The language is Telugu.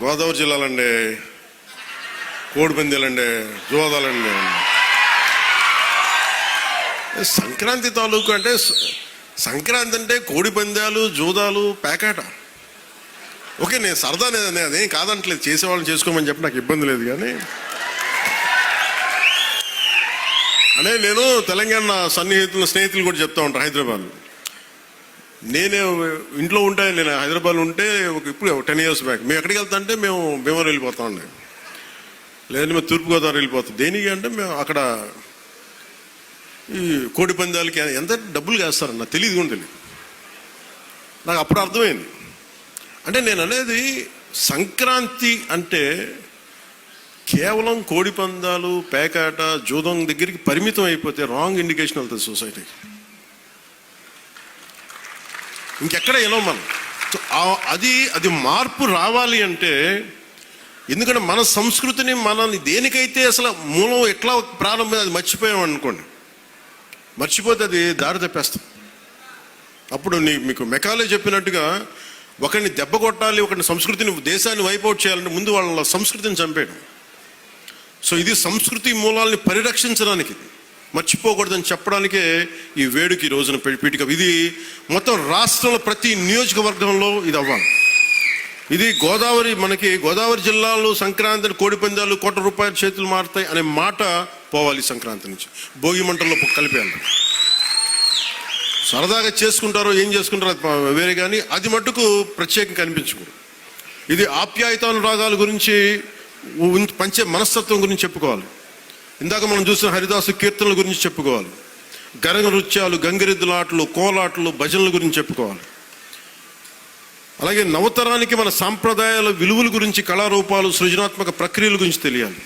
గోదావరి జిల్లాలండి, కోడిపందేలండి, జోదాలండి. సంక్రాంతి తాలూకు అంటే సంక్రాంతి అంటే కోడిపందాలు, జూదాలు, పేకాట. ఓకే, నేను సరదా, నేను అదేం కాదంటలేదు, చేసేవాళ్ళని చేసుకోమని చెప్పి నాకు ఇబ్బంది లేదు. కానీ అనే నేను తెలంగాణ స్నేహితులు కూడా చెప్తా ఉంటాను. హైదరాబాద్ నేనే ఇంట్లో ఉంటే, నేను హైదరాబాద్లో ఉంటే ఇప్పుడు 10 years బ్యాక్ మేము ఎక్కడికి వెళ్తా అంటే మేము భీమవరం వెళ్ళిపోతా ఉండే, లేదంటే మేము తూర్పుగోదావరి వెళ్ళిపోతాం. దేనికి అంటే మేము అక్కడ ఈ కోడి పందాలకి ఎంత డబ్బులు వేస్తారని నాకు తెలియదు కూడా తెలియదు. నాకు అప్పుడు అర్థమైంది. అంటే నేను అనేది సంక్రాంతి అంటే కేవలం కోడి పందాలు, పేకాట, జూదం దగ్గరికి పరిమితం అయిపోతే రాంగ్ ఇండికేషన్ వెళ్తుంది సొసైటీకి. ఇంకెక్కడ ఎలా మనం అది మార్పు రావాలి అంటే, ఎందుకంటే మన సంస్కృతిని మనల్ని దేనికైతే అసలు మూలం ఎట్లా ప్రారంభం అది మర్చిపోయాం అనుకోండి, మర్చిపోతే అది దారి తప్పేస్తాం. అప్పుడు మీకు మెకాలే చెప్పినట్టుగా ఒకరిని దెబ్బ కొట్టాలి, ఒకరిని సంస్కృతిని, దేశాన్ని వైపౌట్ చేయాలంటే ముందు వాళ్ళ సంస్కృతిని చంపేయడం. సో ఇది సంస్కృతి మూలాల్ని పరిరక్షించడానికి, మర్చిపోకూడదని చెప్పడానికే ఈ వేడుక ఈ రోజున పీఠిక. ఇది మొత్తం రాష్ట్రంలో ప్రతి నియోజకవర్గంలో ఇది అవ్వాలి. ఇది మనకి గోదావరి జిల్లాలో సంక్రాంతి కోడిపందాలు ₹1 చేతులు మారుతాయి అనే మాట పోవాలి. సంక్రాంతి నుంచి భోగి మంటల్లో కలిపేయాలి. సరదాగా చేసుకుంటారో ఏం చేసుకుంటారో వేరే, కానీ అది మట్టుకు ప్రత్యేకంగా కనిపించకూడదు. ఇది ఆప్యాయతానురాగాల గురించి, పంచే మనస్తత్వం గురించి చెప్పుకోవాలి. ఇందాక మనం చూసిన హరిదాసు కీర్తనల గురించి చెప్పుకోవాలి. గరగ నృత్యాలు, గంగిరెద్దులాటలు, కోలాటలు, భజనల గురించి చెప్పుకోవాలి. అలాగే నవతరానికి మన సాంప్రదాయాల విలువల గురించి, కళారూపాలు, సృజనాత్మక ప్రక్రియల గురించి తెలియాలి.